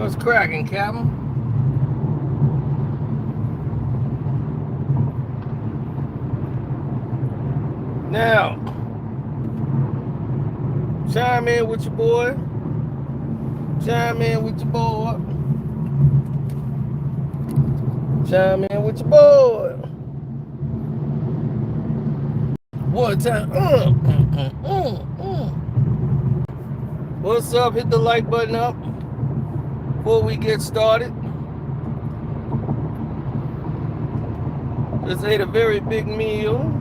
What's cracking, Captain? Now, chime in with your boy. Chime in with your boy. Chime in with your boy. One time. What's up? Hit the like button up before we get started. Just ate a very big meal.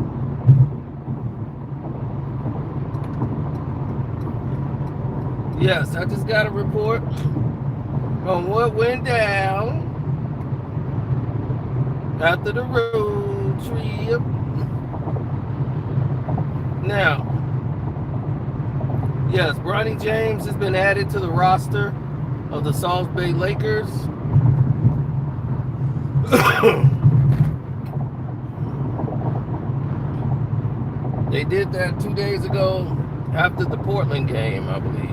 Yes, I just got a report on what went down after the road trip. Now, yes, Bronny James has been added to the roster of the South Bay Lakers. They did that 2 days ago after the Portland game, I believe.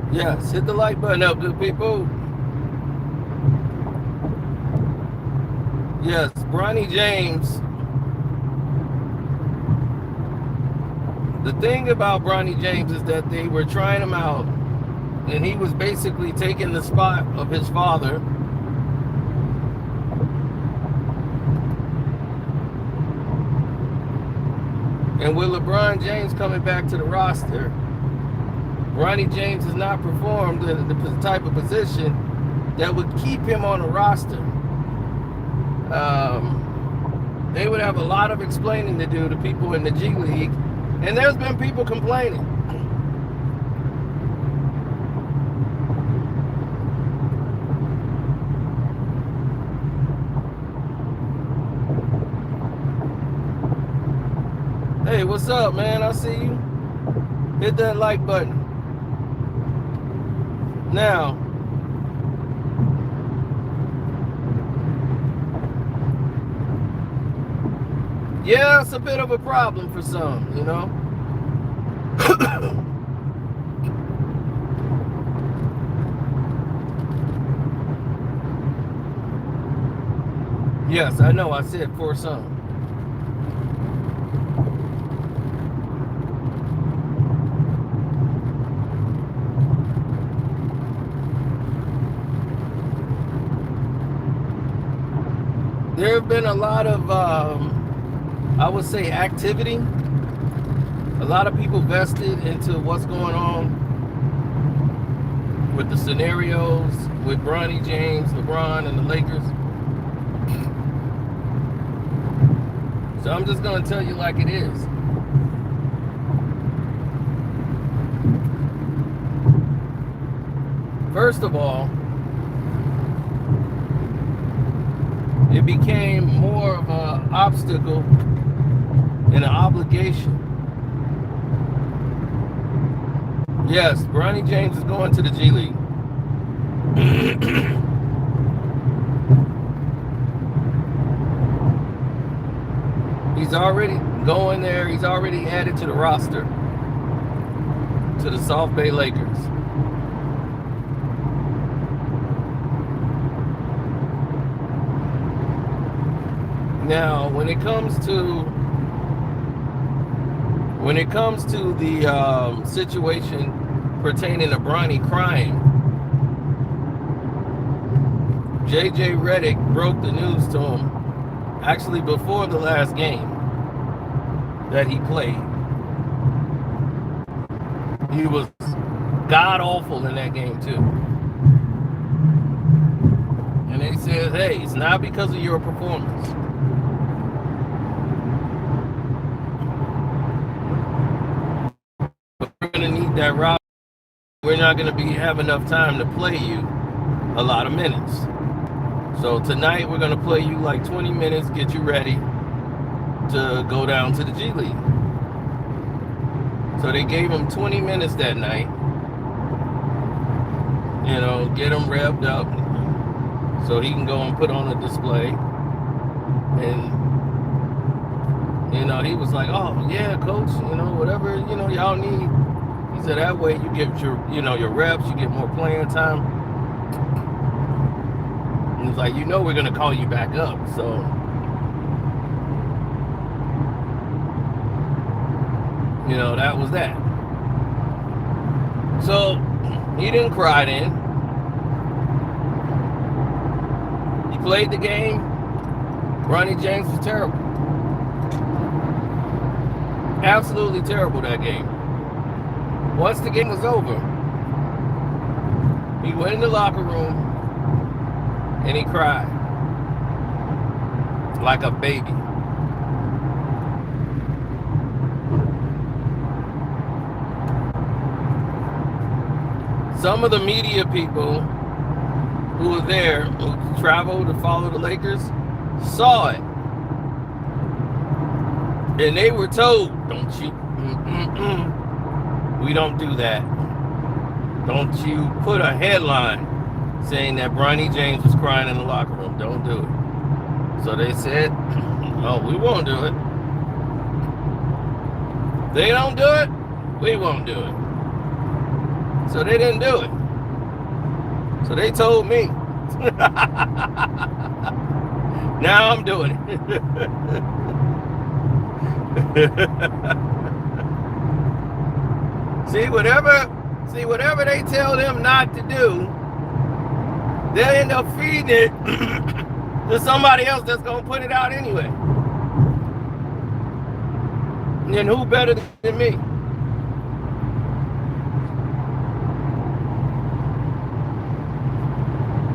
Yes, hit the like button up, good people. Yes, Bronny James. The thing about Bronny James is that they were trying him out, and he was basically taking the spot of his father. And with LeBron James coming back to the roster, Bronny James has not performed the type of position that would keep him on the roster. They would have a lot of explaining to do to people in the G League, and there's been people complaining. Hey, what's up, man? I see you. Hit that like button. Now, yeah, it's a bit of a problem for some, you know. Yes, I know, I said for some. There have been a lot of, I would say, activity. A lot of people vested into what's going on with the scenarios with Bronny James, LeBron, and the Lakers. So I'm just going to tell you like it is. First of all, it became more of an obstacle and an obligation. Yes, Bronny James is going to the G League. He's already going there. He's already added to the roster, to the South Bay Lakers. Now, when it comes to the situation pertaining to Bronny crying, JJ Redick broke the news to him actually before the last game that he played. He was god awful in that game too. And they said, hey, it's not because of your performance. We're going to need that route. We're not going to have enough time to play you a lot of minutes. So tonight we're going to play you like 20 minutes, get you ready to go down to the G League. So they gave him 20 minutes that night. get him revved up so he can go and put on a display. And he was like, "Oh yeah, coach, whatever y'all need." He said that way you get your reps, you get more playing time. And he's like, we're gonna call you back up, so that was that. So he didn't cry then. He played the game. Bronny James was terrible. Absolutely terrible that game. Once the game was over, he went in the locker room and he cried like a baby. Some of the media people who were there, who traveled to follow the Lakers, saw it. And they were told, don't you, we don't do that. Don't you put a headline saying that Bronny James was crying in the locker room. Don't do it. So they said, oh, we won't do it. They don't do it, we won't do it. So they didn't do it. So they told me. Now I'm doing it. See, whatever they tell them not to do, they'll end up feeding it to somebody else that's gonna put it out anyway. And then who better than me?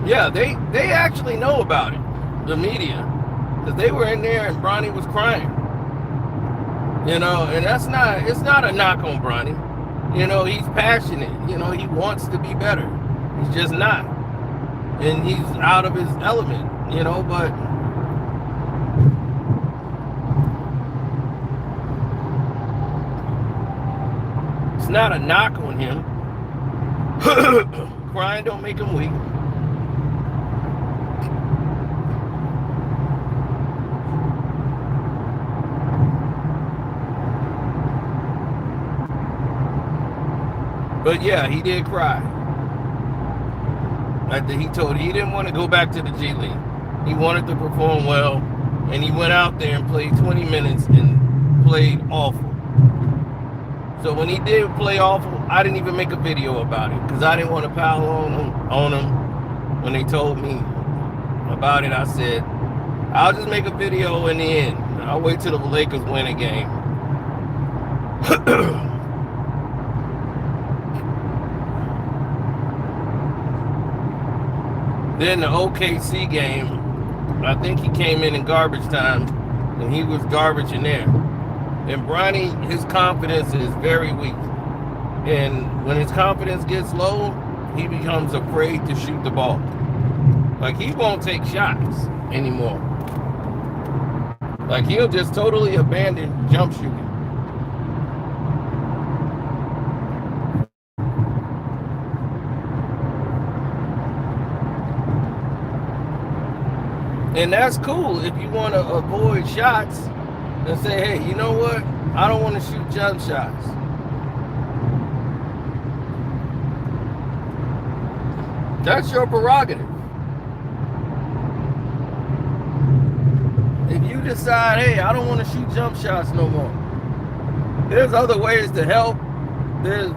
Yeah, they actually know about it, the media, because they were in there and Bronny was crying. And it's not a knock on Bronny. He's passionate. He wants to be better. He's just not. And he's out of his element, but it's not a knock on him. Crying don't make him weak. But yeah, he did cry. After he didn't want to go back to the G League. He wanted to perform well, and he went out there and played 20 minutes and played awful. So when he did play awful, I didn't even make a video about it because I didn't want to pile on him. When they told me about it, I said, I'll just make a video in the end. I'll wait till the Lakers win a game. Then the OKC game, I think he came in garbage time, and he was garbage in there. And Bronny, his confidence is very weak. And when his confidence gets low, he becomes afraid to shoot the ball. Like, he won't take shots anymore. Like, he'll just totally abandon jump shooting. And that's cool if you want to avoid shots and say, hey, you know what? I don't want to shoot jump shots. That's your prerogative. If you decide, hey, I don't want to shoot jump shots no more, there's other ways to help. There's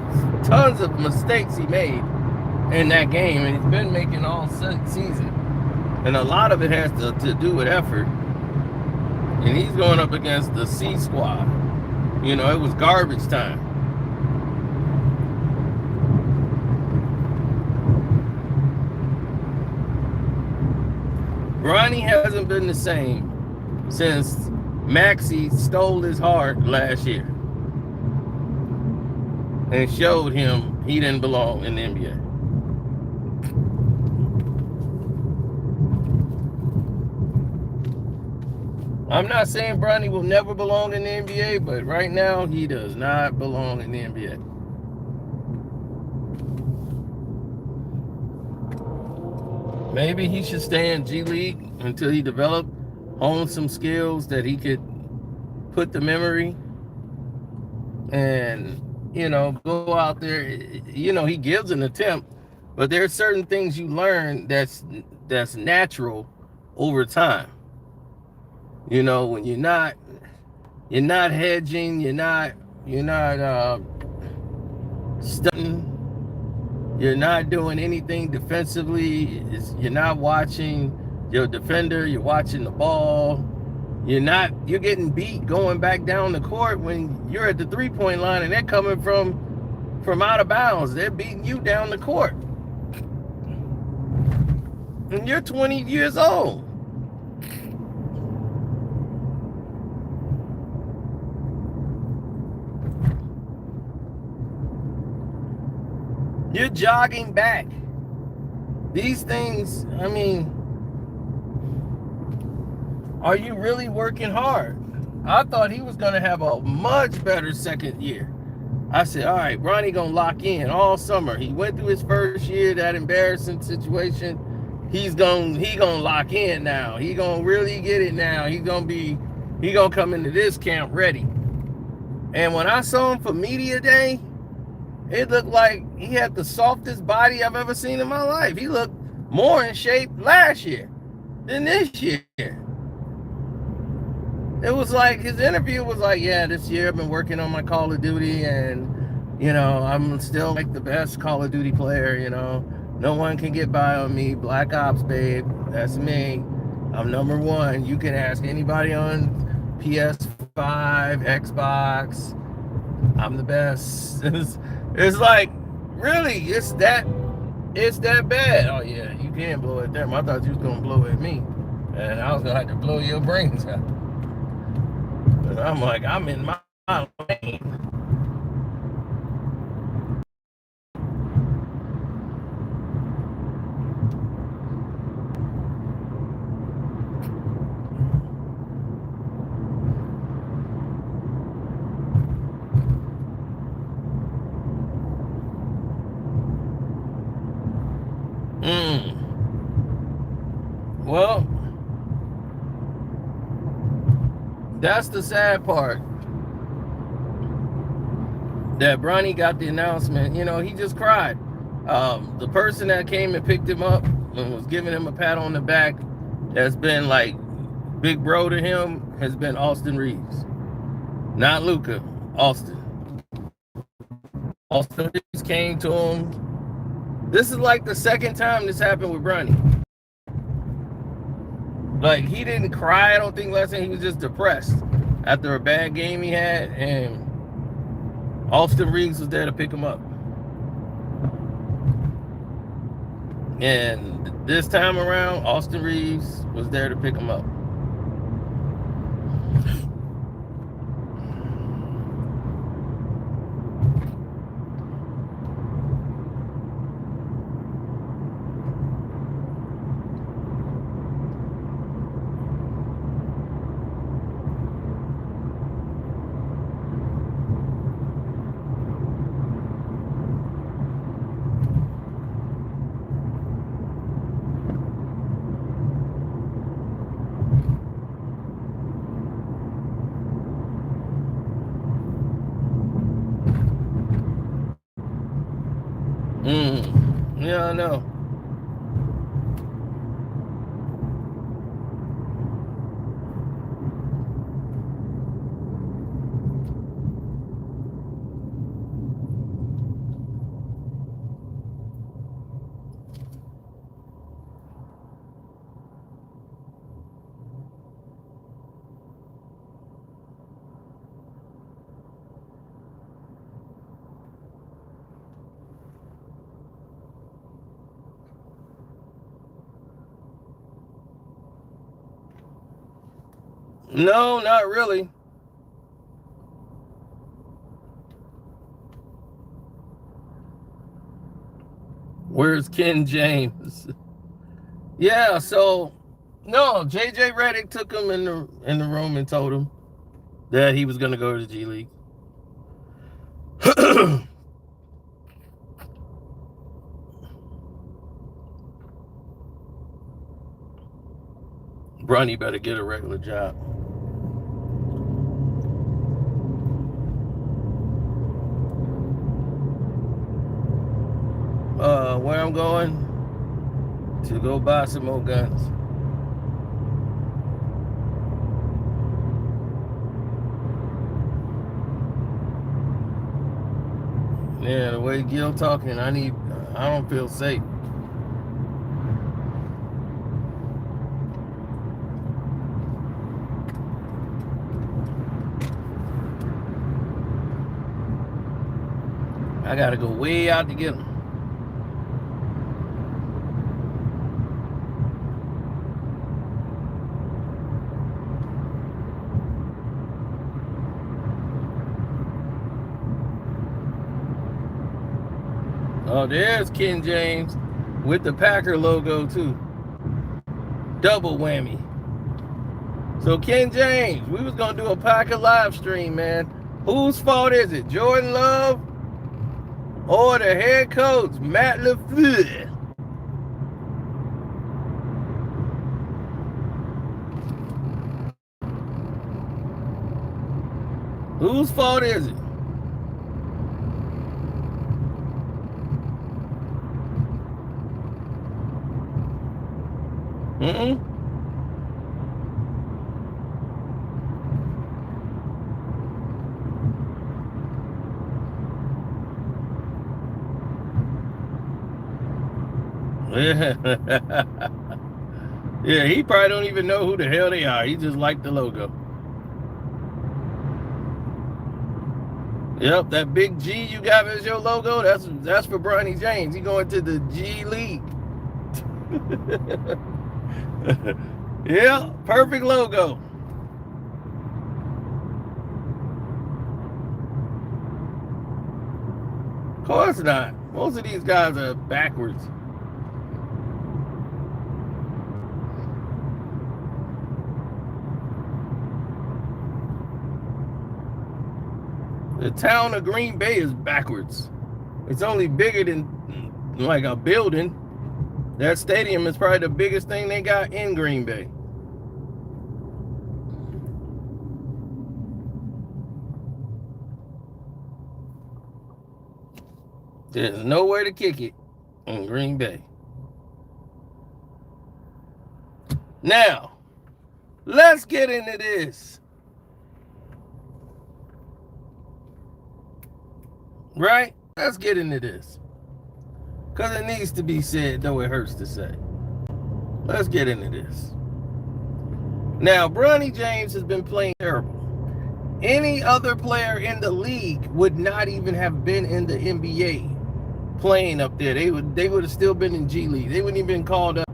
tons of mistakes he made in that game, and he's been making all season. And a lot of it has to do with effort. And he's going up against the C squad. It was garbage time. Bronny hasn't been the same since Maxey stole his heart last year and showed him he didn't belong in the NBA. I'm not saying Bronny will never belong in the NBA, but right now he does not belong in the NBA. Maybe he should stay in G League until he developed, hone some skills that he could put the memory and, go out there. He gives an attempt, but there's certain things you learn that's natural over time. When you're not hedging, you're not stunting, you're not doing anything defensively. You're not watching your defender. You're watching the ball. You're getting beat going back down the court when you're at the 3-point line and they're coming from out of bounds. They're beating you down the court. And you're 20 years old. You're jogging back. These things, are you really working hard? I thought he was going to have a much better second year. I said, all right, Bronny going to lock in all summer. He went through his first year, that embarrassing situation. He going to lock in now. He going to really get it now. He going to come into this camp ready. And when I saw him for media day, it looked like he had the softest body I've ever seen in my life. He looked more in shape last year than this year. It was like his interview was like, yeah, this year I've been working on my Call of Duty and, I'm still like the best Call of Duty player, No one can get by on me. Black Ops, babe. That's me. I'm number one. You can ask anybody on PS5, Xbox. I'm the best. It's like, really, it's that bad. Oh yeah, you can't blow it there. I thought you was gonna blow at me, and I was gonna have to blow your brains out. But I'm like, I'm in my lane. Well, that's the sad part. That Bronny got the announcement. He just cried. The person that came and picked him up and was giving him a pat on the back, that's been like big bro to him, has been Austin Reeves. Not Luka, Austin. Austin Reeves came to him. This is like the second time this happened with Bronny. Like, he didn't cry, I don't think, last time. He was just depressed after a bad game he had, and Austin Reeves was there to pick him up. And this time around, Austin Reeves was there to pick him up. Yeah, I know. No, not really. Where's Ken James? Yeah, so no, JJ Redick took him in the room and told him that he was gonna go to the G League. Bronny better get a regular job. Where I'm going? To go buy some more guns. Yeah, the way Gil talking, I don't feel safe. I gotta go way out to get them. Oh, there's Ken James with the Packer logo too. Double whammy. So Ken James, we was gonna do a Packer live stream, man. Whose fault is it? Jordan Love or the head coach, Matt LaFleur? Whose fault is it? Yeah, he probably don't even know who the hell they are. He just liked the logo. Yep, that big G you got as your logo, that's for Bronny James. He going to the G League. Yeah, perfect logo. Of course not. Most of these guys are backwards. The town of Green Bay is backwards. It's only bigger than like a building. That stadium is probably the biggest thing they got in Green Bay. There's nowhere to kick it in Green Bay. Now, let's get into this. Right? Let's get into this. Because it needs to be said, though it hurts to say. Let's get into this. Now, Bronny James has been playing terrible. Any other player in the league would not even have been in the NBA playing up there. They would have still been in G League. They wouldn't even been called up.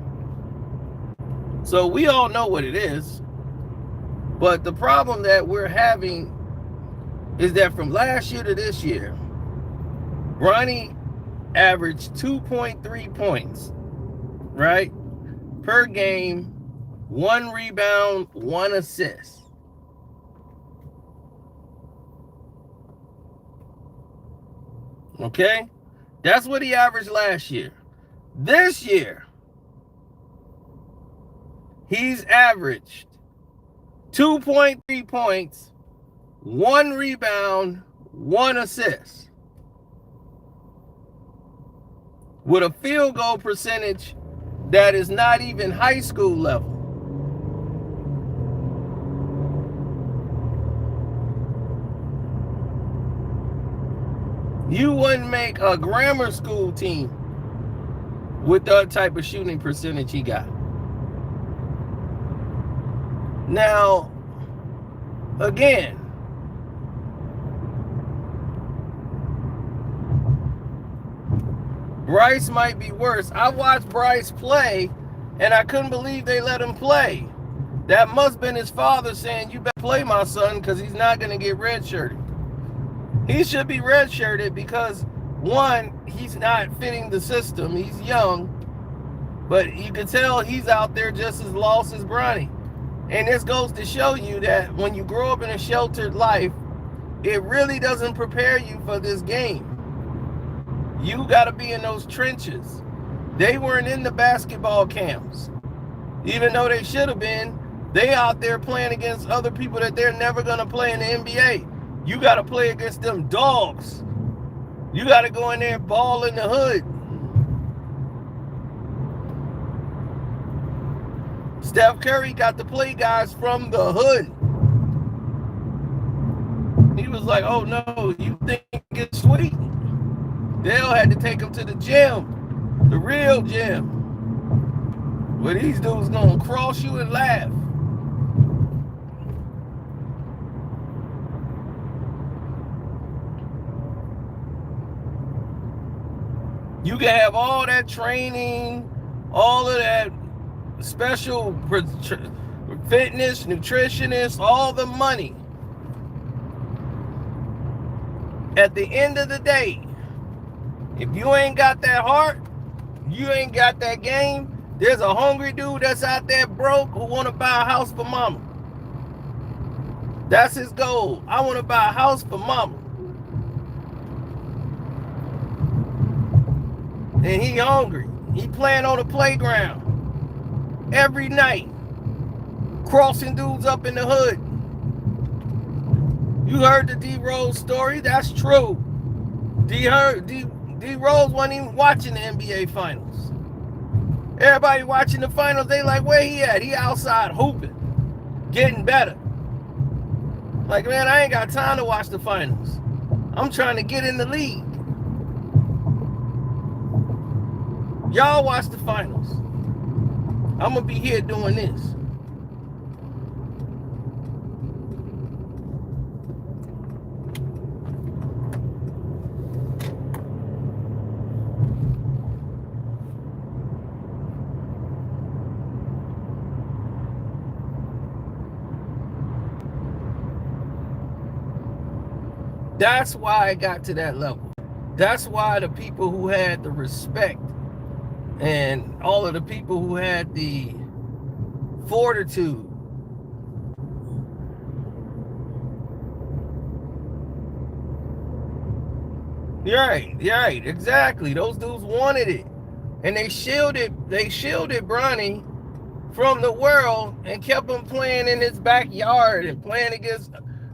So we all know what it is. But the problem that we're having is that from last year to this year, Bronny averaged 2.3 points, right, per game, 1 rebound, 1 assist. Okay? That's what he averaged last year. This year, he's averaged 2.3 points, 1 rebound, 1 assist. With a field goal percentage that is not even high school level. You wouldn't make a grammar school team with that type of shooting percentage he got. Now, again, Bryce might be worse. I watched Bryce play, and I couldn't believe they let him play. That must have been his father saying, you better play my son, because he's not going to get redshirted. He should be redshirted because, one, he's not fitting the system. He's young, but you can tell he's out there just as lost as Bronny. And this goes to show you that when you grow up in a sheltered life, it really doesn't prepare you for this game. You got to be in those trenches. They weren't in the basketball camps. Even though they should have been, They out there playing against other people that they're never going to play in the NBA. You got to play against them dogs. You got to go in there and ball in the hood. Steph Curry got to play guys from the hood. He was like, oh no, you think it's sweet? Dale had to take him to the gym, the real gym, where these dudes gonna cross you and laugh. You can have all that training, all of that special fitness, nutritionists, all the money. At the end of the day, if you ain't got that heart, you ain't got that game, there's a hungry dude that's out there broke who want to buy a house for mama. That's his goal. I want to buy a house for mama. And he hungry. He playing on the playground every night, crossing dudes up in the hood. You heard the D-Rose story? That's true. D-Rose wasn't even watching the NBA Finals. Everybody watching the finals, they like, where he at? He outside hooping, getting better. Like, man, I ain't got time to watch the finals. I'm trying to get in the league. Y'all watch the finals. I'm going to be here doing this. That's why I got to that level. That's why the people who had the respect and all of the people who had the fortitude You're right, exactly. Those dudes wanted it. And they shielded Bronny from the world and kept him playing in his backyard and playing against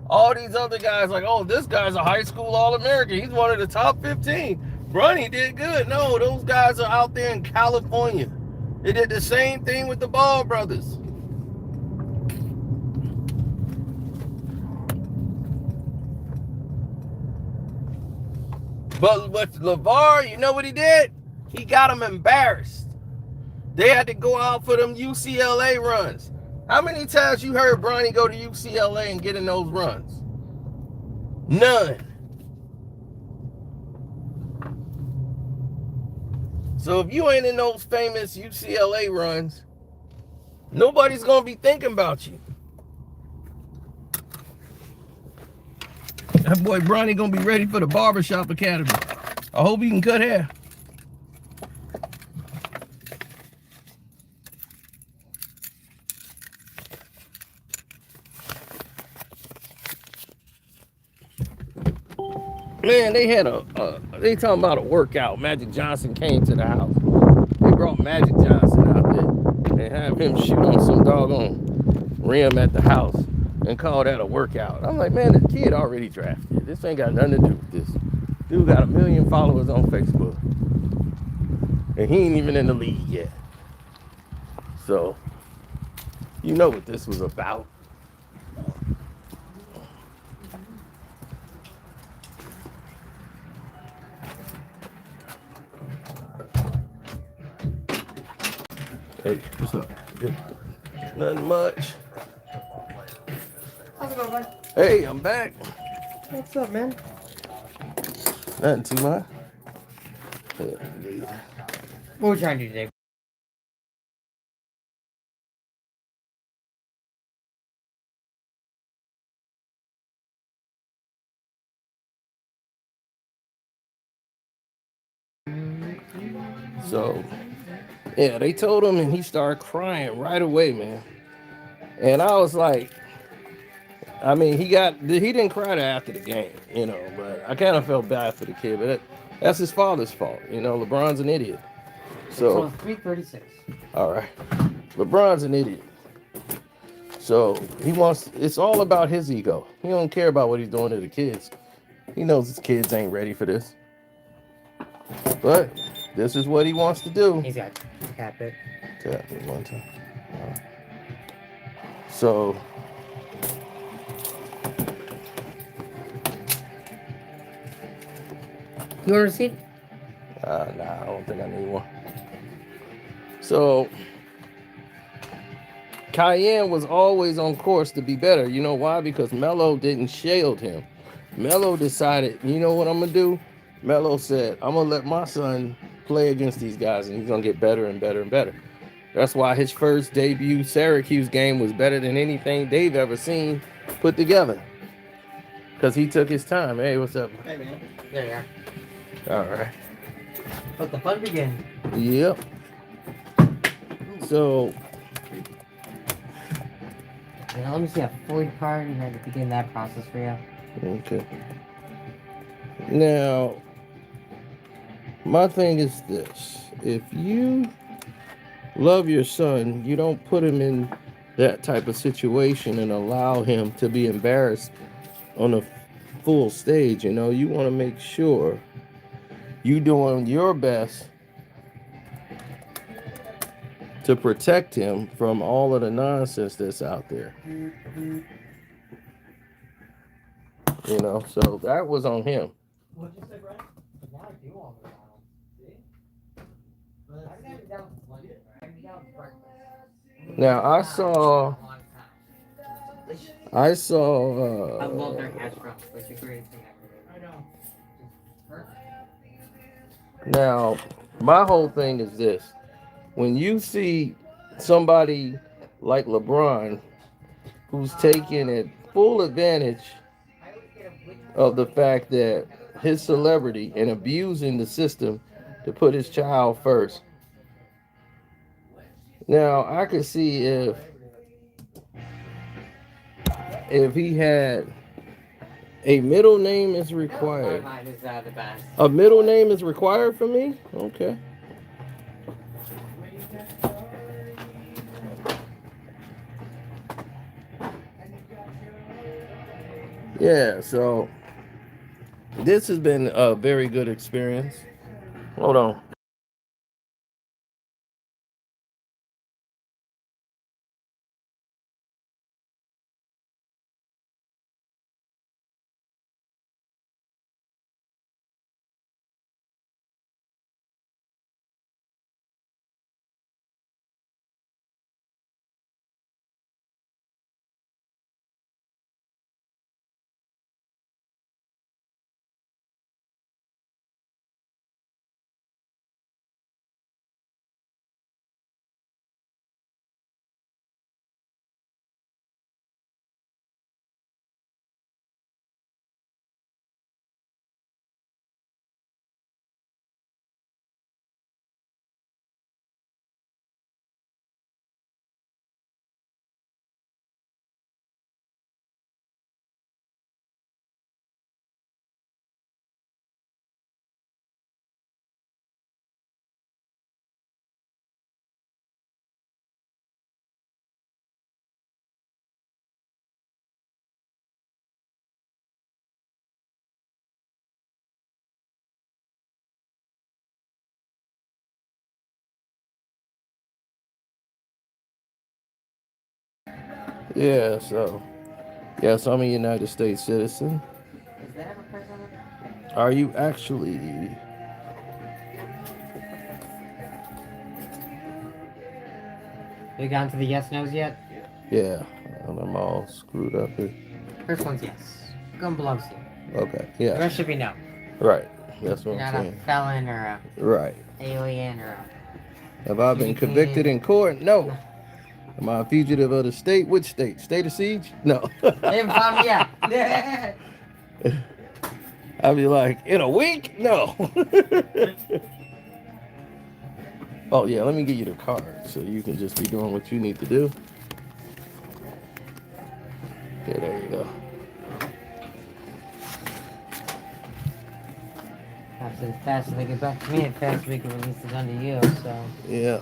all these other guys. Like, oh, this guy's a high school All-American. He's one of the top 15. Bronny did good. No, those guys are out there in California. They did the same thing with the Ball brothers. But with LeVar, you know what he did? He got them embarrassed. They had to go out for them UCLA runs. How many times you heard Bronny go to UCLA and get in those runs? None. So if you ain't in those famous UCLA runs, nobody's going to be thinking about you. That boy Bronny going to be ready for the barbershop academy. I hope he can cut hair. Man, they had they talking about a workout. Magic Johnson came to the house. They brought Magic Johnson out there and have him shoot on some doggone rim at the house and call that a workout. I'm like, man, the kid already drafted. This ain't got nothing to do with this. Dude got 1 million followers on Facebook. And he ain't even in the league yet. So, you know what this was about. Hey, what's up? Good. Nothing much. How's it going, bud? Hey, I'm back. What's up, man? Nothing too much. What are we trying to do today? So, yeah, they told him and he started crying right away, man. And I was like, I mean, he didn't cry after the game, you know, but I kind of felt bad for the kid, but that's his father's fault. You know, LeBron's an idiot. So, it's 3:36. all right. LeBron's an idiot. So he wants. It's all about his ego. He don't care about what he's doing to the kids. He knows his kids ain't ready for this. But this is what he wants to do. He's got to tap it. Tap it one time. So You want a receipt? nah, I don't think I need one. So Cayenne was always on course to be better. You know why? Because Melo didn't shield him. Melo decided, you know what I'm gonna do? Melo said, I'm gonna let my son play against these guys, and he's gonna get better and better and better. That's why his first debut Syracuse game was better than anything they've ever seen put together. Because he took his time. Hey, what's up? Hey, man. There you All right. Let the fun begin. Yep. So, Yeah, let me see a Ford card and I can begin that process for you. okay. Now, my thing is this. If you love your son, you don't put him in that type of situation and allow him to be embarrassed on a full stage. You know, you want to make sure you doing your best to protect him from all of the nonsense that's out there. You know, so that was on him. What'd you say, Brian? Now I do all the battles. See? I've never done lunch. I've done breakfast. Now I saw I love their hash browns. Like the greatest thing ever. I know. now my whole thing is this. When you see somebody like LeBron who's taking it full advantage of the fact that his celebrity and abusing the system to put his child first. Now I could see if he had a middle name is required. Mine is the best. A middle name is required for me? Okay. Yeah, so this has been a very good experience. Hold on. Yeah, so yes, I'm a United States citizen. Is that a person? Are you actually? Have you gotten to the yes no's yet? Yeah, and I'm all screwed up here. First one's yes. Gun belongs to you. Okay, The yeah, rest should be no. right. That's what You're I'm not a saying. felon or Right. a alien or a... Have I been convicted in court? No. Am I a fugitive of the state? Which state? State of siege? No. They haven't found me yet. I'd be like, in a week? No. Oh, yeah, let me get you the card so you can just be doing what you need to do. Okay, there you go. As fast as they get back to me, as fast as we can release the gun to you, so... Yeah.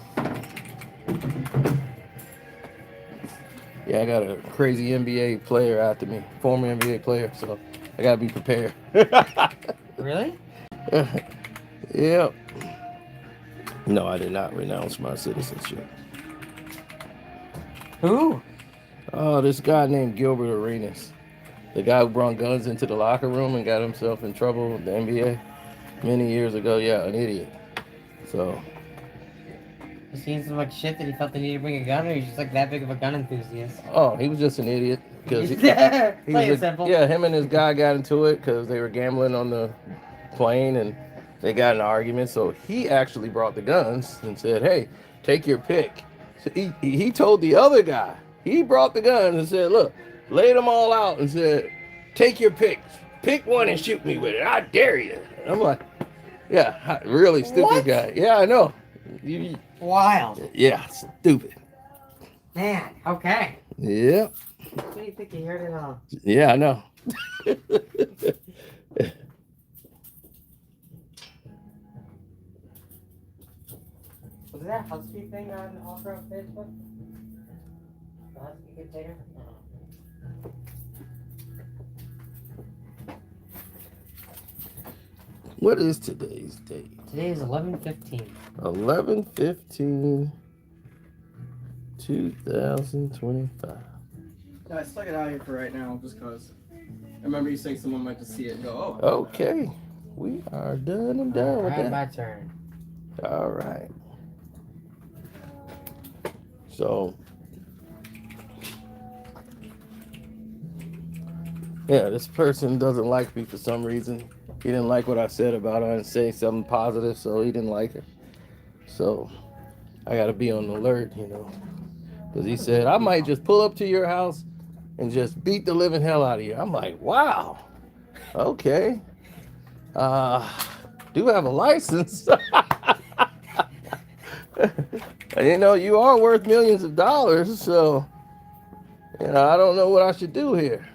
Yeah, I got a crazy NBA player after me, former NBA player, so I gotta be prepared. Really? Yep. No, I did not renounce my citizenship. Who? Oh, this guy named Gilbert Arenas, the guy who brought guns into the locker room and got himself in trouble with the NBA many years ago. Yeah, an idiot. So. Was he in so much shit that he felt the need to bring a gun, or he's just like that big of a gun enthusiast? Oh, he was just an idiot because he Play it simple. yeah, him and his guy got into it because they were gambling on the plane and they got in an argument. So he actually brought the guns and said, "Hey, take your pick." So he told the other guy, he brought the guns and said, "Look, laid them all out and said, take your picks, pick one and shoot me with it. I dare you." And I'm like, yeah, really stupid What? guy. Yeah, I know. Wild. Yeah, stupid. Man, okay. Yeah. What do you think you heard it all? Yeah, I know. Was that Husky thing on also on Facebook? The Husky container? No. What is today's date? Today is 11/15. 11/15, 2025. Yeah, I stuck it out here for right now just because I remember you saying someone might just see it and go, oh. Okay, we are done and done with Alright, that. my turn. All right. So, yeah, this person doesn't like me for some reason. He didn't like what I said about her and say something positive, so he didn't like her. So, I got to be on alert, you know. Because he said, I might just pull up to your house and just beat the living hell out of you. I'm like, wow. Okay. Do have a license. You know, you are worth millions of dollars, so, you know, I don't know what I should do here.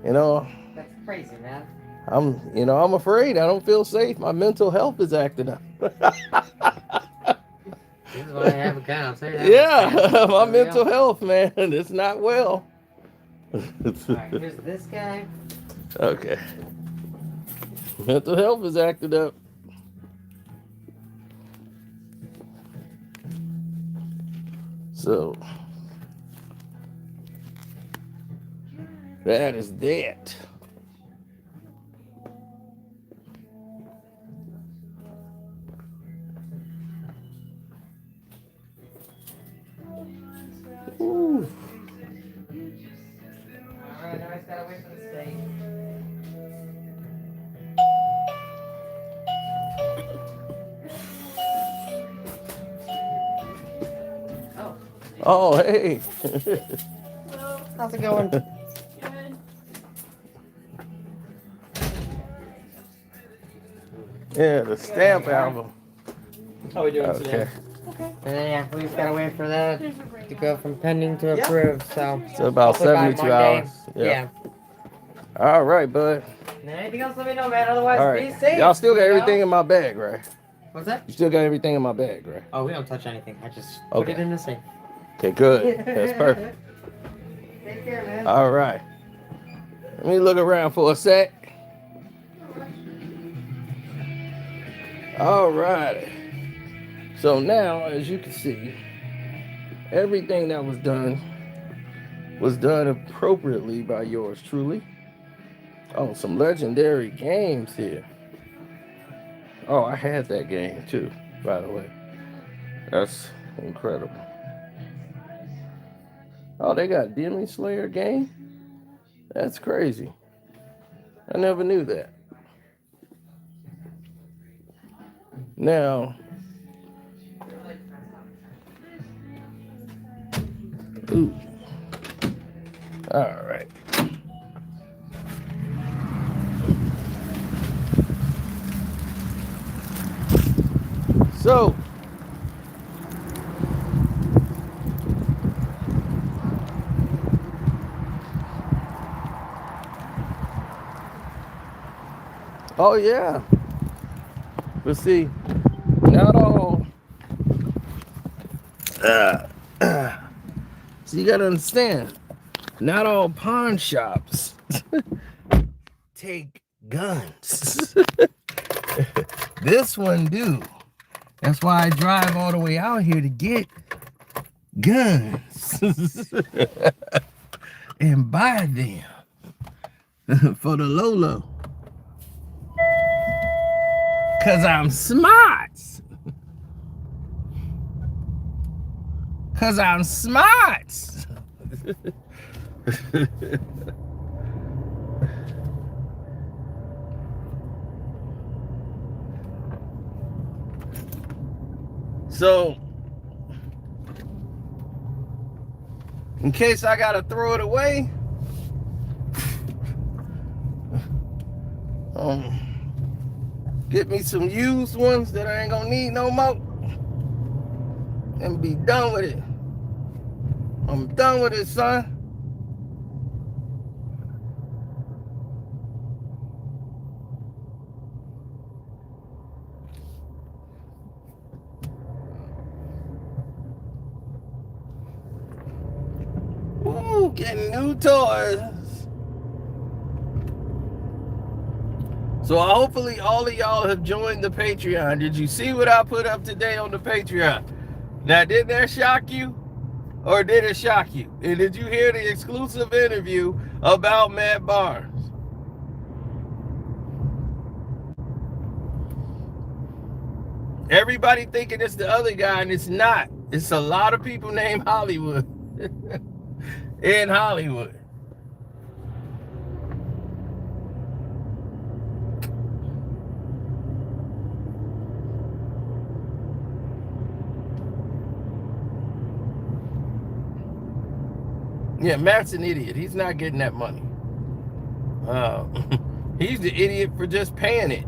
You know, That's crazy, man. I'm afraid. I don't feel safe. My mental health is acting up. This is why I have a gun. I'll tell you that. Yeah, my mental health, man, it's not well. Alright, here's this guy. Okay. Mental health is acting up. So, that is that. Ooh. Alright, now I just gotta wait for the steak. Oh, hey. How's it going? Good. Yeah, the stamp album. How are we doing today? Okay. Okay. And then yeah, we just gotta wait for that There's a break. to go from pending to Yeah. approved, so. So about hopefully by 72 Monday. hours. Yeah. All right, bud. And then anything else, let me know, man. Otherwise, All be right. safe. Y'all still got you know? everything in my bag, right? What's that? You still got everything in my bag, right? Oh, we don't touch anything. I just put Okay. it in the safe. Okay, good. That's perfect. Take care, man. All right. Let me look around for a sec. All right. So now, as you can see, everything that was done appropriately by yours truly. Oh, some legendary games here. Oh, I had that game too, by the way. That's incredible. Oh, they got Demon Slayer game? That's crazy. I never knew that. Now, ooh. All right. So, oh yeah. But see, not all So you gotta understand, not all pawn shops take guns. This one do. That's why I drive all the way out here to get guns and buy them for the Lolo. Cause I'm smart. Cause I'm smart. So, in case I gotta throw it away, get me some used ones that I ain't gonna need no more, and be done with it. I'm done with it, son. Ooh, getting new toys. So hopefully all of y'all have joined the Patreon. Did you see what I put up today on the Patreon? Now, did that shock you? Or did it shock you? And did you hear the exclusive interview about Matt Barnes? Everybody thinking it's the other guy, and it's not. It's a lot of people named Hollywood. In Hollywood. Yeah, Matt's an idiot. He's not getting that money. He's the idiot for just paying it.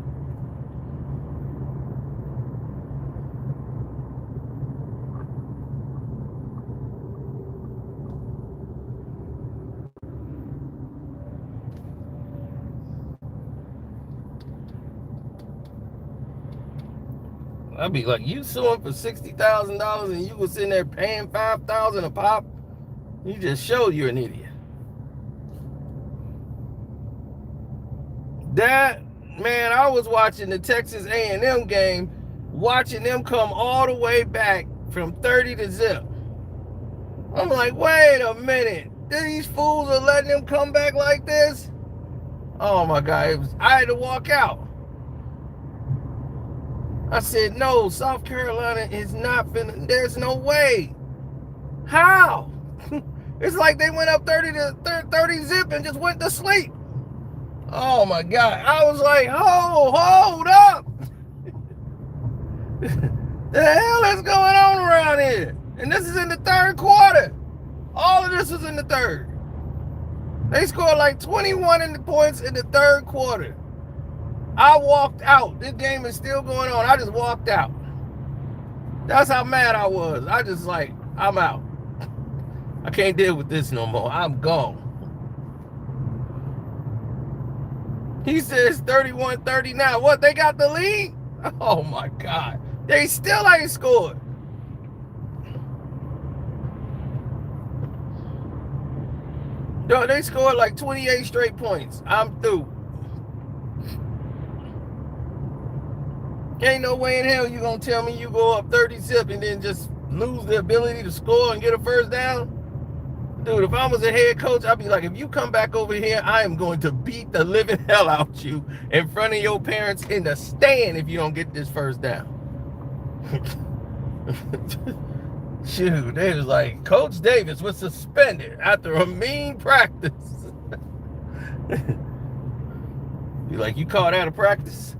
I'd be like, you sue him for $60,000 and you was sitting there paying $5,000 a pop? You just showed you're an idiot. That, man, I was watching the Texas A&M game, watching them come all the way back from 30 to zip. I'm like, wait a minute. These fools are letting them come back like this? Oh my God, I had to walk out. I said, no, South Carolina is not finna, there's no way. How? It's like they went up 30 zip and just went to sleep. Oh my God. I was like, hold up. The hell is going on around here? And this is in the third quarter. All of this was in the third. They scored like 21 points in the third quarter. I walked out. This game is still going on. I just walked out. That's how mad I was. I just like, I'm out. I can't deal with this no more. I'm gone. He says 31-39. What, they got the lead? Oh my God. They still ain't scored. No, they scored like 28 straight points. I'm through. Ain't no way in hell you gonna tell me you go up 30 zip and then just lose the ability to score and get a first down? Dude, if I was a head coach, I'd be like, if you come back over here, I am going to beat the living hell out you in front of your parents in the stand if you don't get this first down. Shoot, they was like, Coach Davis was suspended after a mean practice. Be like, you called out of practice?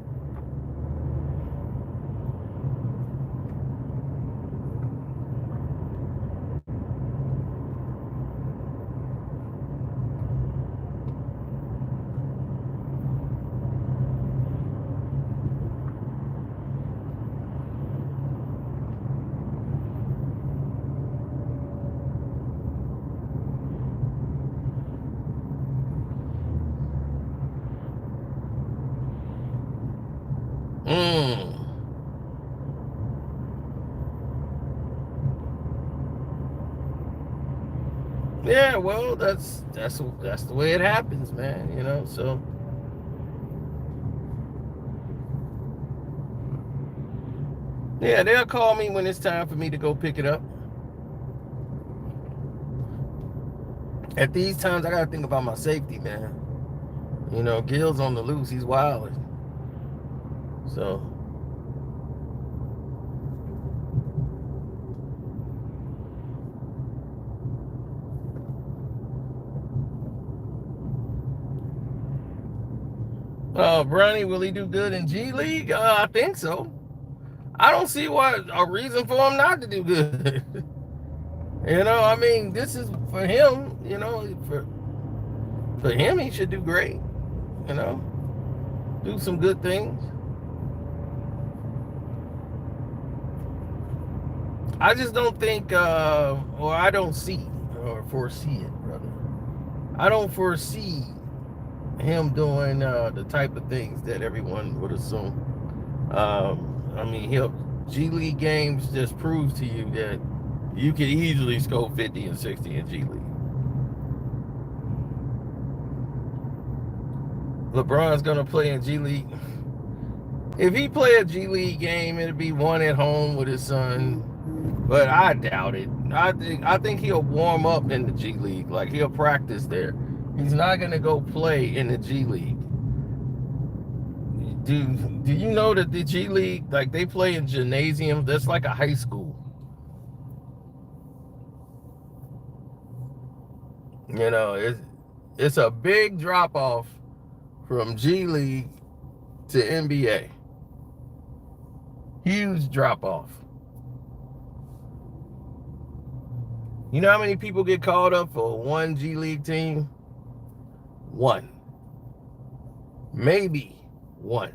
Yeah, well, that's the way it happens, man. You know, so. Yeah, they'll call me when it's time for me to go pick it up. At these times, I gotta think about my safety, man. You know, Gil's on the loose. He's wild. So. Bronny, will he do good in G League? I think so. I don't see a reason for him not to do good. You know, I mean, this is for him. You know, for him, he should do great. You know, do some good things. I just don't think, or I don't see or foresee it, brother. I don't foresee him doing the type of things that everyone would assume. I mean, G League games just prove to you that you can easily score 50 and 60 in G League. LeBron's gonna play in G League. If he play a G League game, it'll be one at home with his son. But I doubt it. I think he'll warm up in the G League. Like, he'll practice there. He's not gonna go play in the G League. Do you know that the G League, like, they play in gymnasiums? That's like a high school. You know, it's a big drop off from G League to NBA. Huge drop off. You know how many people get called up for one G League team? One. Maybe one.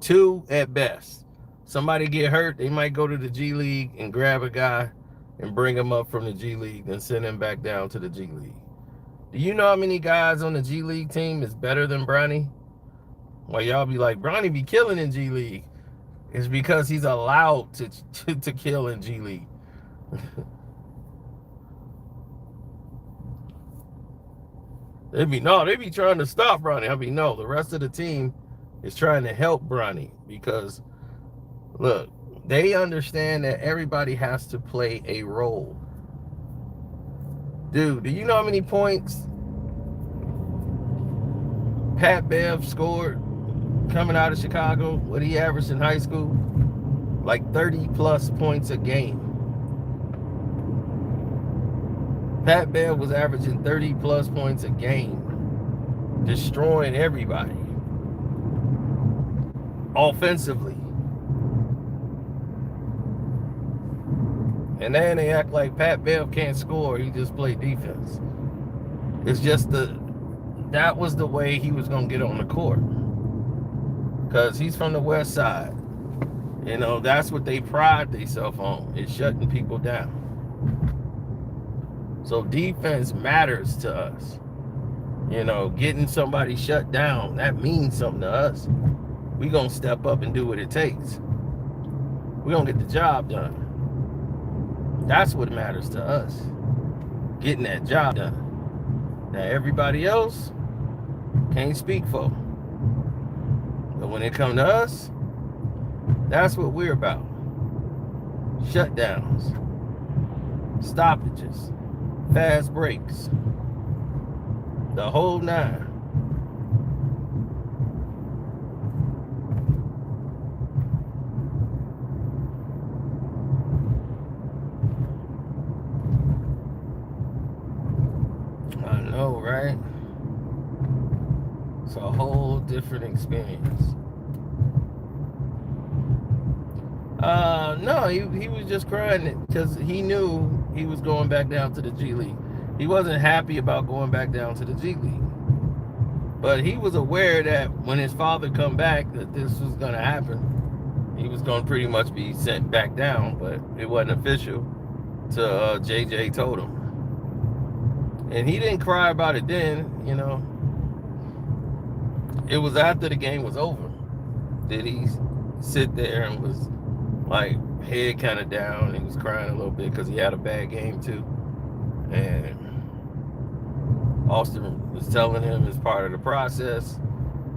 Two at best. Somebody get hurt, they might go to the G League and grab a guy and bring him up from the G League and send him back down to the G League. Do you know how many guys on the G League team is better than Bronny? Well, y'all be like, Bronny be killing in G League. It's because he's allowed to kill in G League. They be trying to stop Bronny. I mean, no, the rest of the team is trying to help Bronny because, look, they understand that everybody has to play a role. Dude, do you know how many points Pat Bev scored coming out of Chicago? What he averaged in high school? Like 30 plus points a game. Pat Bev was averaging 30 plus points a game, destroying everybody offensively. And then they act like Pat Bev can't score, he just played defense. It's just that was the way he was going to get on the court. Because he's from the West Side. You know, that's what they pride themselves on, is shutting people down. So defense matters to us. You know, getting somebody shut down, that means something to us. We're going to step up and do what it takes. We're going to get the job done. That's what matters to us. Getting that job done. Now, everybody else can't speak for. But when it comes to us, that's what we're about. Shutdowns, stoppages, fast breaks, the whole nine. I know, right? It's a whole different experience. No, he was just crying because he knew he was going back down to the G League. He wasn't happy about going back down to the G League. But he was aware that when his father come back, that this was going to happen. He was going to pretty much be sent back down, but it wasn't official till JJ told him. And he didn't cry about it then, you know. It was after the game was over that he sit there and was like head kind of down. He was crying a little bit because he had a bad game too. And Austin was telling him it's part of the process,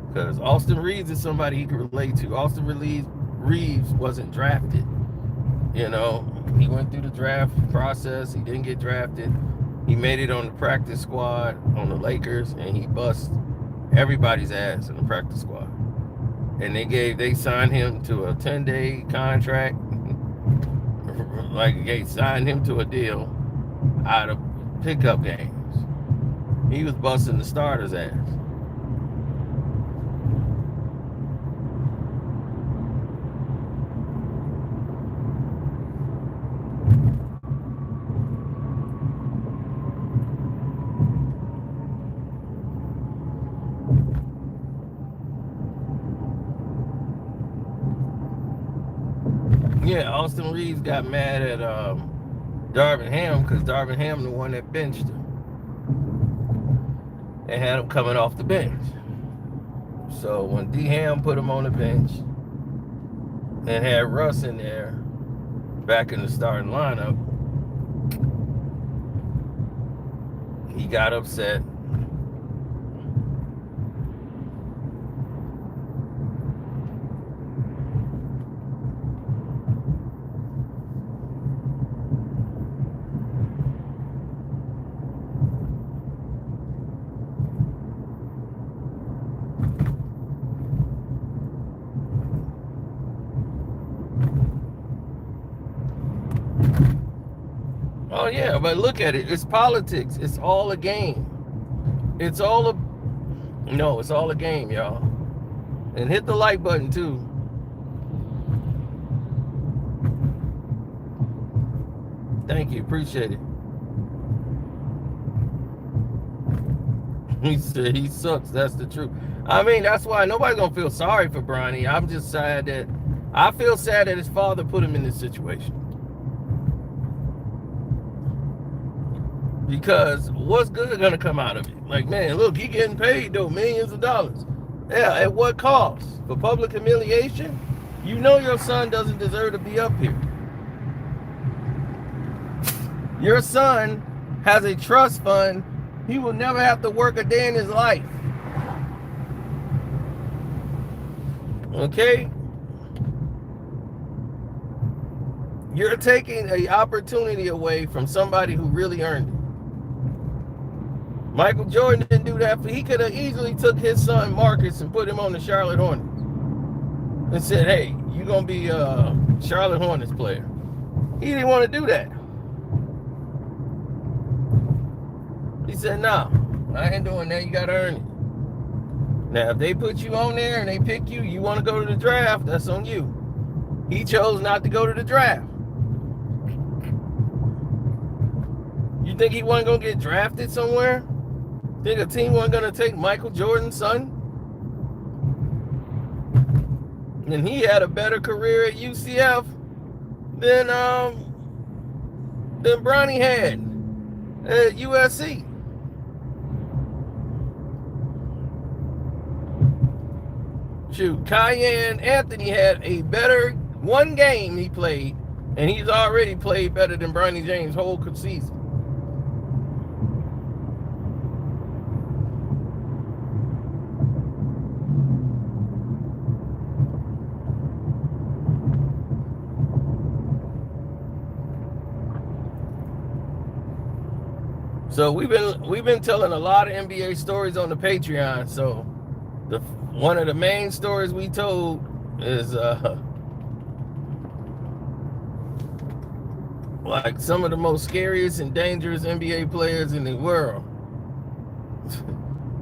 because Austin Reeves is somebody he could relate to. Austin Reeves wasn't drafted. You know, he went through the draft process. He didn't get drafted. He made it on the practice squad on the Lakers, and he bust everybody's ass in the practice squad. And they signed him to a 10-day contract. Like, they signed him to a deal out of pickup games. He was busting the starters' ass. Yeah, Austin Reeves got mad at Darvin Ham because Darvin Ham the one that benched him and had him coming off the bench. So when D Ham put him on the bench and had Russ in there back in the starting lineup, he got upset. Oh yeah, but look at it. It's politics. It's all a game. It's all a game, y'all. And hit the like button too. Thank you, appreciate it. He said he sucks. That's the truth. I mean, that's why nobody's gonna feel sorry for Bronny. I'm just sad that I feel sad that his father put him in this situation. Because what's good gonna come out of it? Like, man, look, he getting paid though, millions of dollars. Yeah, at what cost? For public humiliation? You know your son doesn't deserve to be up here. Your son has a trust fund. He will never have to work a day in his life. Okay? You're taking an opportunity away from somebody who really earned it. Michael Jordan didn't do that. He could have easily took his son Marcus and put him on the Charlotte Hornets and said, hey, you're going to be a Charlotte Hornets player. He didn't want to do that. He said, no, I ain't doing that. You got to earn it. Now, if they put you on there and they pick you, you want to go to the draft, that's on you. He chose not to go to the draft. You think he wasn't going to get drafted somewhere? Think a team wasn't going to take Michael Jordan's son? And he had a better career at UCF than Bronny had at USC. Shoot, Cayenne Anthony had a better one game he played, and he's already played better than Bronny James' whole season. So we've been telling a lot of NBA stories on the Patreon. So one of the main stories we told is like some of the most scariest and dangerous NBA players in the world.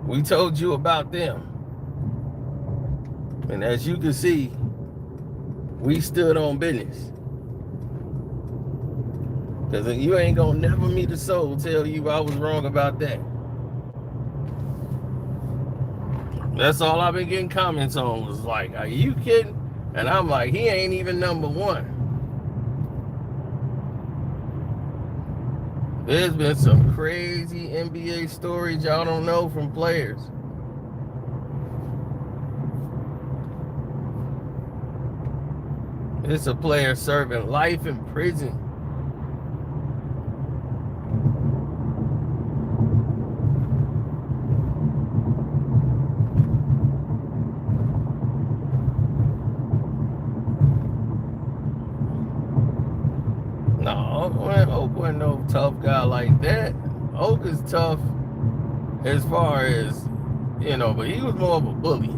We told you about them. And as you can see, we stood on business. Because you ain't gonna never meet a soul tell you I was wrong about that. That's all I've been getting comments on was like, are you kidding? And I'm like, he ain't even number one. There's been some crazy NBA stories y'all don't know from players. It's a player serving life in prison. No, Oak wasn't no tough guy like that. Oak is tough as far as, but he was more of a bully.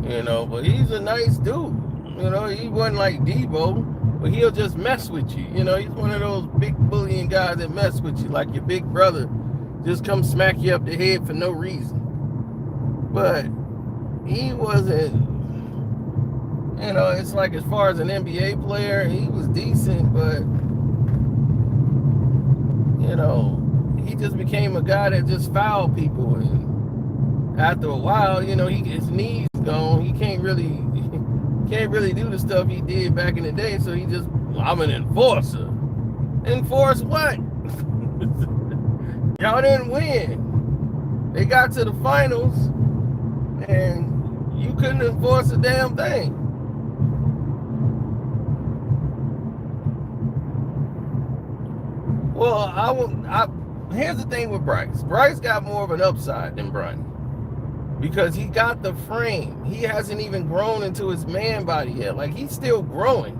But he's a nice dude. He wasn't like Debo, but he'll just mess with you. He's one of those big bullying guys that mess with you, like your big brother, just come smack you up the head for no reason. But he wasn't, it's like as far as an NBA player, he was decent, but, he just became a guy that just fouled people. And after a while, his knees gone. He can't really do the stuff he did back in the day. So I'm an enforcer. Enforce what? Y'all didn't win. They got to the finals, and you couldn't enforce a damn thing. Well, here's the thing with Bryce. Bryce got more of an upside than Bronny because he got the frame. He hasn't even grown into his man body yet. Like, he's still growing.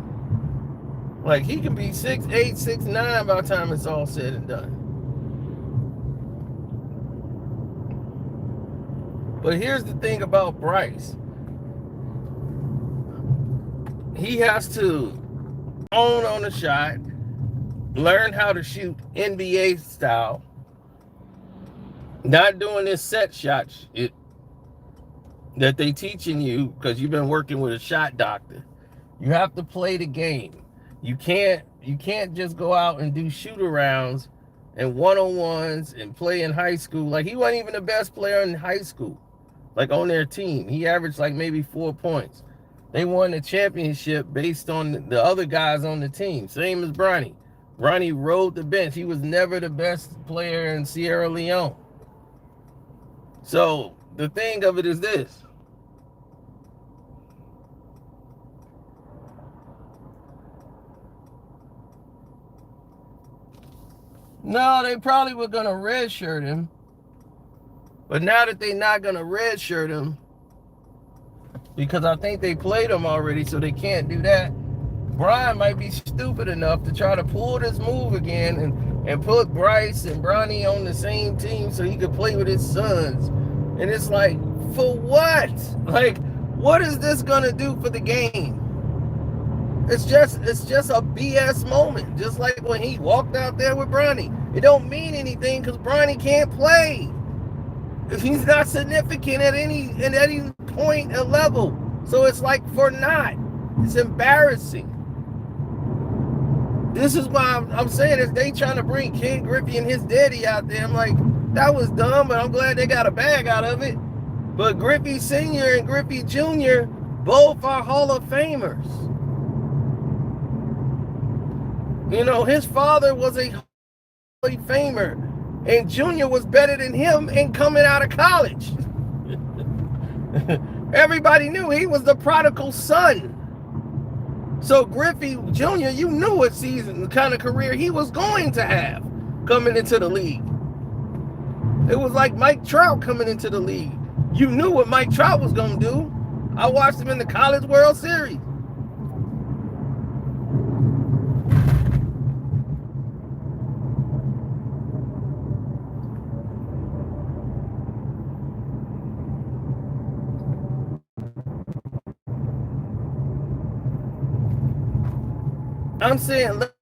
Like, he can be 6'8", 6'9" by the time it's all said and done. But here's the thing about Bryce. He has to own on the shot, learn how to shoot NBA style, not doing this set shots that they teaching you because you've been working with a shot doctor. You have to play the game. You can't just go out and do shoot arounds and one-on-ones and play in high school. Like, he wasn't even the best player in high school, like on their team. He averaged like maybe 4 points. They won the championship based on the other guys on the team. Same as Bronny. Bronny rode the bench. He was never the best player in Sierra Leone. So the thing of it is this. No, they probably were going to redshirt him. But now that they're not going to redshirt him, because I think they played him already, so they can't do that, Brian might be stupid enough to try to pull this move again and put Bryce and Bronny on the same team so he could play with his sons. And it's like, for what? Like, what is this going to do for the game? It's just a BS moment. Just like when he walked out there with Bronny. It don't mean anything because Bronny can't play. He's not significant at any point or level. So it's like for naught. It's embarrassing. This is why I'm saying is they trying to bring Ken Griffey and his daddy out there. I'm like, that was dumb, but I'm glad they got a bag out of it. But Griffey Sr. and Griffey Jr. both are Hall of Famers. His father was a Hall of Famer, and Jr. was better than him in coming out of college. Everybody knew he was the prodigal son. So Griffey Jr., you knew what season, the kind of career he was going to have coming into the league. It was like Mike Trout coming into the league. You knew what Mike Trout was going to do. I watched him in the College World Series. I'm saying let's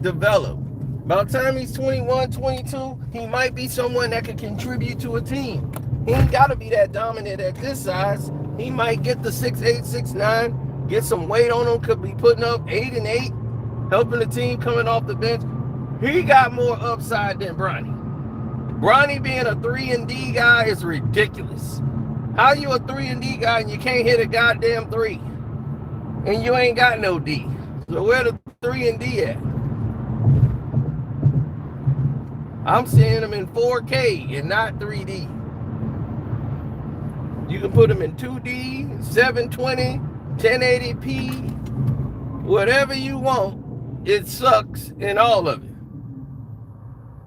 develop. By the time he's 21, 22, he might be someone that can contribute to a team. He ain't got to be that dominant at this size. He might get the 6'8", 6'9", get some weight on him, could be putting up 8 and 8, helping the team coming off the bench. He got more upside than Bronny. Bronny being a 3-and-D guy is ridiculous. How you a 3-and-D guy and you can't hit a goddamn 3? And you ain't got no D. So where the 3-and-D at? I'm seeing them in 4K and not 3D. You can put them in 2D, 720, 1080p. Whatever you want, it sucks in all of it.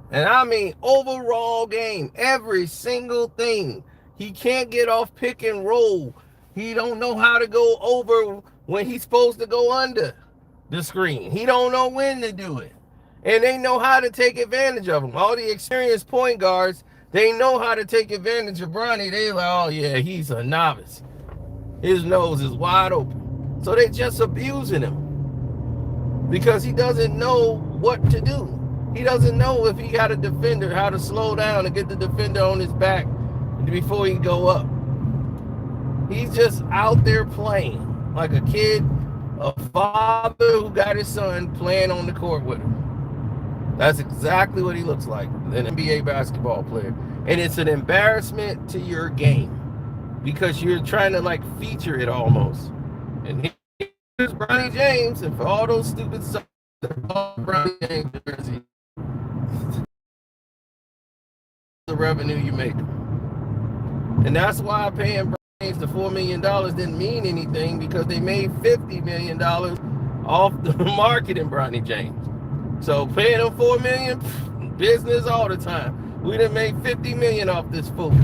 And I mean overall game, every single thing. He can't get off pick and roll. He don't know how to go over when he's supposed to go under the screen. He don't know when to do it. And they know how to take advantage of him. All the experienced point guards, they know how to take advantage of Bronny. They like, oh yeah, he's a novice. His nose is wide open. So they just abusing him because he doesn't know what to do. He doesn't know if he got a defender, how to slow down and get the defender on his back before he go up. He's just out there playing like a kid, a father who got his son playing on the court with him. That's exactly what he looks like, an NBA basketball player. And it's an embarrassment to your game because you're trying to like feature it almost. And here's Bronny James, and for all those stupid stuff, Bronny James jersey, the revenue you make. And that's why paying James the $4 million didn't mean anything, because they made $50 million off the marketing Bronny James. So paying them $4 million, business all the time. We done made $50 million off this fool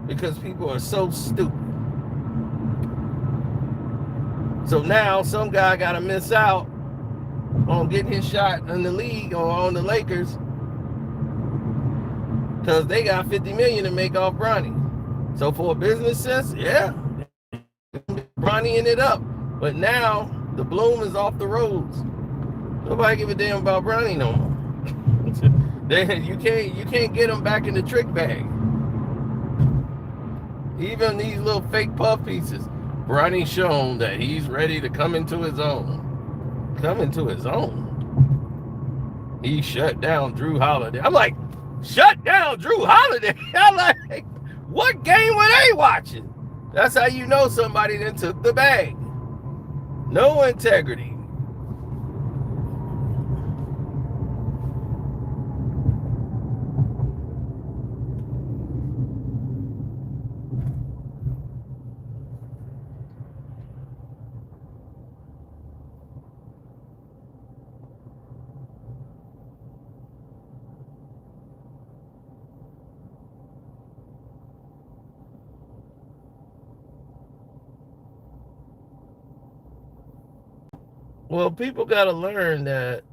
because people are so stupid. So now some guy got to miss out on getting his shot in the league or on the Lakers because they got $50 million to make off Bronny. So for a business sense, yeah, Bronny ended up. But now the bloom is off the rose. Nobody give a damn about Bronny no more. You can't get him back in the trick bag. Even these little fake puff pieces, Bronny's shown that he's ready to come into his own. Come into his own. He shut down Drew Holiday. I'm like, shut down Drew Holiday? I'm like, what game were they watching? That's how you know somebody then took the bag. No integrity. Well, people got to learn that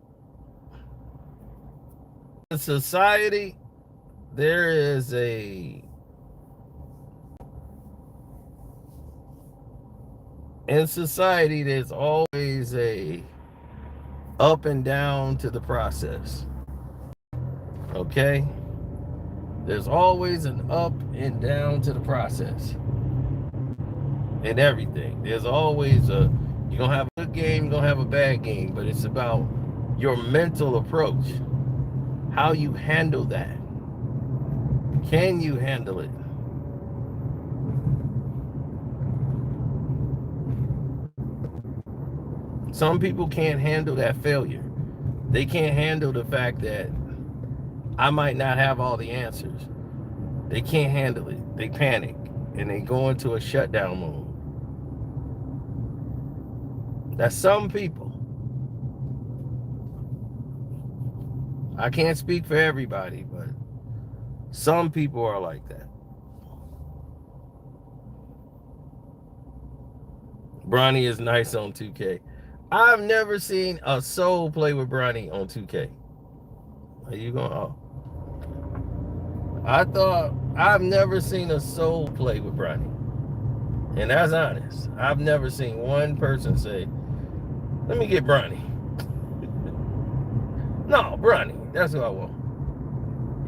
in society, there is there's always a up and down to the process. Okay? There's always an up and down to the process. In everything. There's always you're going to have a good game, you're going to have a bad game, but it's about your mental approach. How you handle that. Can you handle it? Some people can't handle that failure. They can't handle the fact that I might not have all the answers. They can't handle it. They panic and they go into a shutdown mode. That's some people. I can't speak for everybody, but some people are like that. Bronny is nice on 2K. I've never seen a soul play with Bronny on 2K. Are you going? Oh. I've never seen a soul play with Bronny. And that's honest. I've never seen one person say, let me get Bronny. No, Bronny. That's what I want.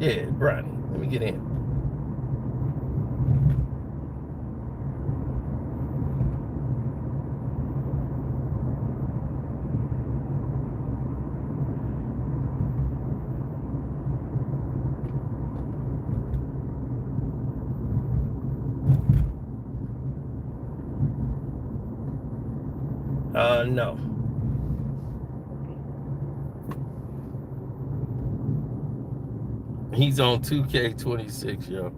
Yeah, Bronny. Let me get in. No. He's on 2K26, yo.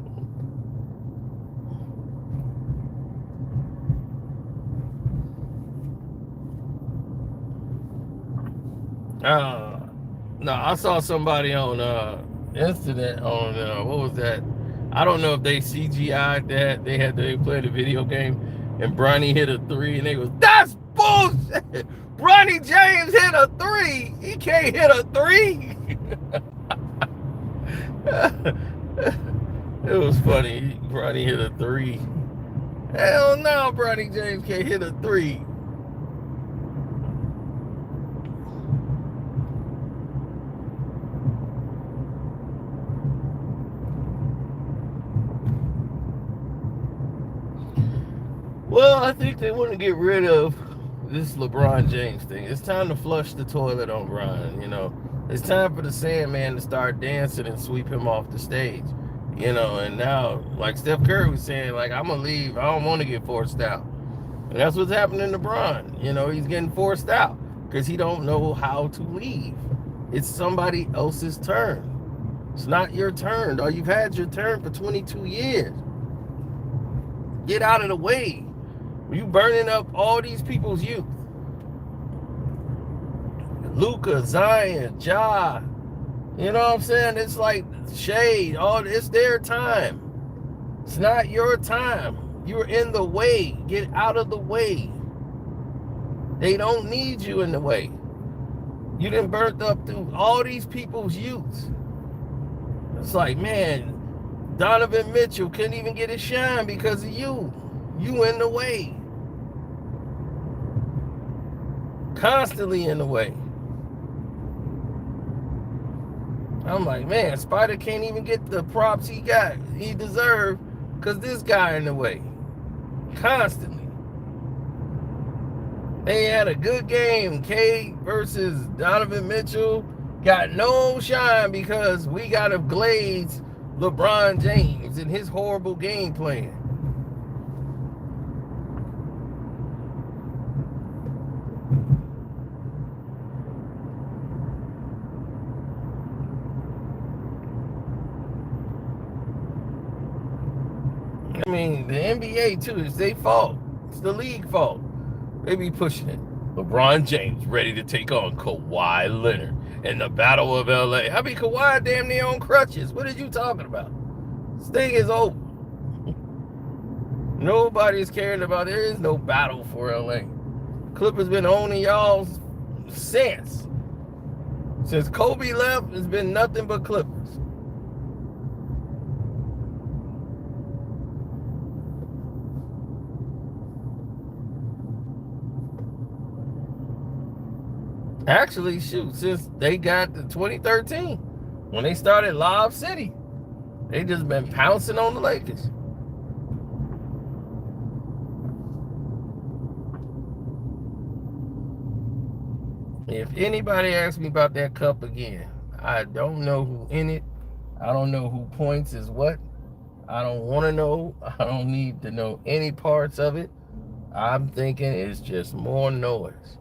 No, I saw somebody on incident on what was that? I don't know if they CGI'd that. They played a video game and Bronny hit a three and they was, that's bullshit. Bronny James hit a three. He can't hit a three. It was funny. Bronny hit a three. Hell no, Bronny James can't hit a three. Well, I think they want to get rid of this LeBron James thing. It's time to flush the toilet on Bron, you know. It's time for the Sandman to start dancing and sweep him off the stage, you know. And now, like Steph Curry was saying, like, I'm going to leave. I don't want to get forced out. And that's what's happening to Bron. You know, he's getting forced out because he don't know how to leave. It's somebody else's turn. It's not your turn. Or you've had your turn for 22 years. Get out of the way. You burning up all these people's youth. Luka, Zion, Ja. You know what I'm saying? It's like shade. It's their time. It's not your time. You're in the way. Get out of the way. They don't need you in the way. You done burnt up through all these people's youth. It's like, man, Donovan Mitchell couldn't even get his shine because of you. You in the way. Constantly in the way. I'm like, man, Spider can't even get the props he deserved because this guy in the way. Constantly. They had a good game. Cade versus Donovan Mitchell got no shine because we got to glaze LeBron James and his horrible game plan. I mean, the NBA too, it's their fault. It's the league fault. They be pushing it. LeBron James ready to take on Kawhi Leonard in the Battle of LA. I mean, Kawhi damn near on crutches. What are you talking about? This thing is over. Nobody's caring about it. There is no battle for LA. Clippers been owning y'all since. Since Kobe left, it's been nothing but Clippers. Actually, shoot, since they got the 2013, when they started Lob City, they just been pouncing on the Lakers. If anybody asks me about that cup again, I don't know who in it. I don't know who points is what. I don't want to know. I don't need to know any parts of it. I'm thinking it's just more noise.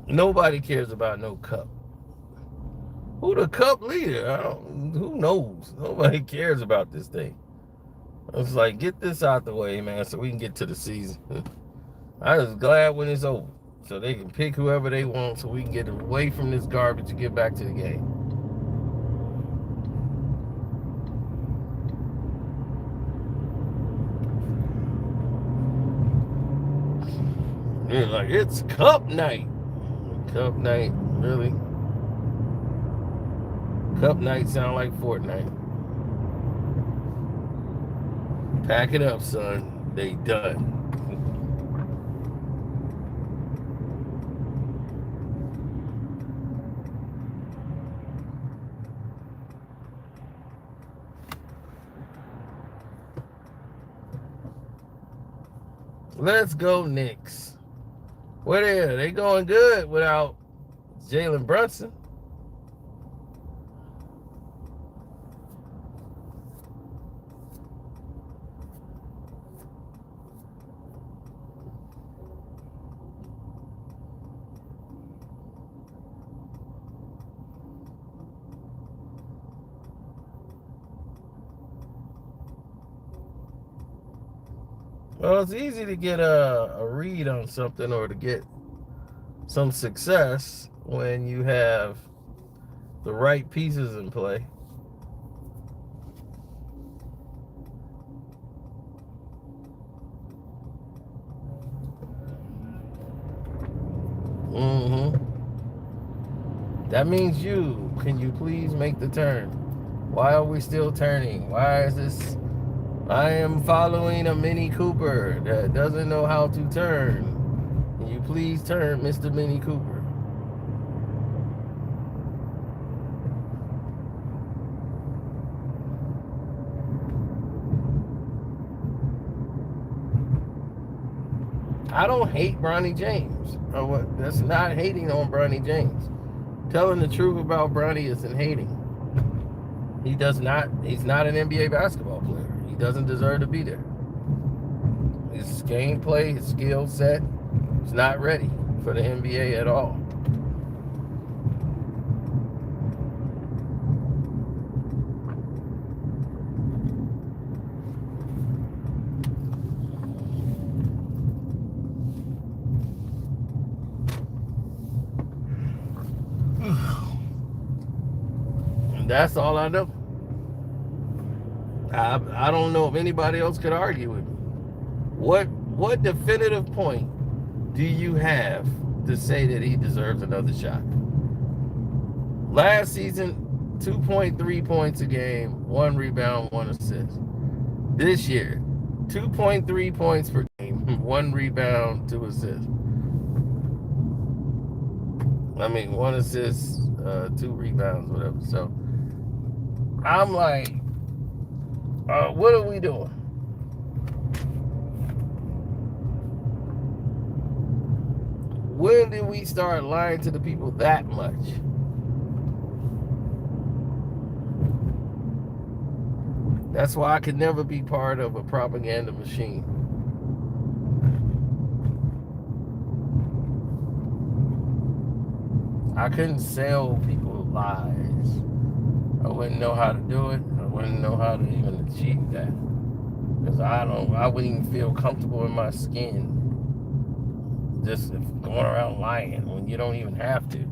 Nobody cares about no cup. Who the cup leader? Who knows? Nobody cares about this thing. It's like, get this out the way, man, so we can get to the season. I was glad when it's over, so they can pick whoever they want, so we can get away from this garbage and get back to the game. It's like, it's cup night. Cup night, really? Cup night sound like Fortnite. Pack it up, son. They done. Let's go, Knicks. Where they going good without Jalen Brunson. Well, it's easy to get a read on something or to get some success when you have the right pieces in play. That means you. Can you please make the turn? Why are we still turning? Why is this? I am following a Mini Cooper that doesn't know how to turn. Can you please turn, Mr. Mini Cooper? I don't hate Bronny James. That's not hating on Bronny James. Telling the truth about Bronny isn't hating. He's not an NBA basketball player. He doesn't deserve to be there. His gameplay, his skill set, is not ready for the NBA at all. That's all I know. I don't know if anybody else could argue with me. What definitive point do you have to say that he deserves another shot? Last season, 2.3 points a game, 1 rebound, 1 assist. This year, 2.3 points per game, 1 rebound, 2 assists. 1 assist, 2 rebounds, whatever. So I'm like, what are we doing? When did we start lying to the people that much? That's why I could never be part of a propaganda machine. I couldn't sell people lies. I wouldn't know how to do it. I wouldn't know how to even achieve that. Because I wouldn't even feel comfortable in my skin just going around lying when you don't even have to.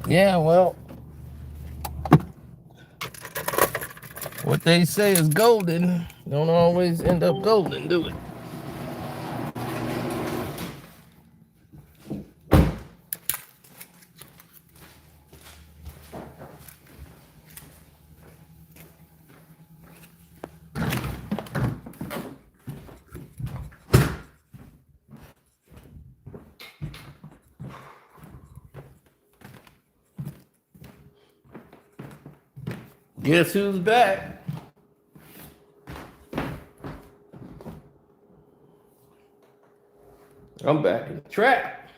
Yeah, well, what they say is golden don't always end up golden, do it? Guess who's back? I'm back in the trap.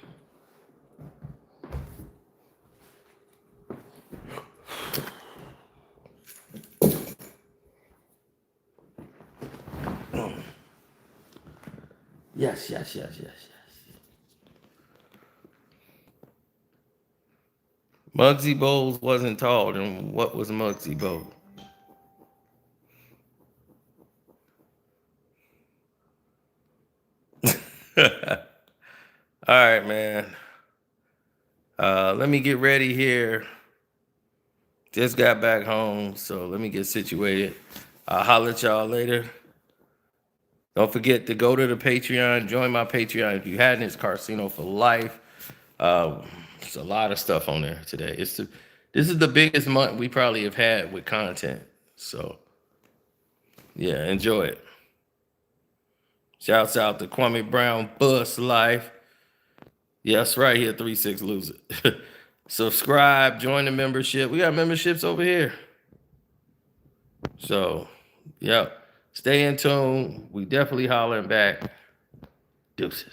Yes. Muggsy Bogues wasn't tall, then what was Muggsy Bogues? All right, man. Let me get ready here. Just got back home, so let me get situated. I'll holler at y'all later. Don't forget to go to the Patreon. Join my Patreon if you hadn't. It's Carcino for Life. There's a lot of stuff on there today. This is the biggest month we probably have had with content. So, yeah, enjoy it. Shouts out to Kwame Brown, Bus Life. Yes, right here, 3-6 Loser. Subscribe, join the membership. We got memberships over here. So, yeah. Stay in tune. We definitely hollering back. Deuces.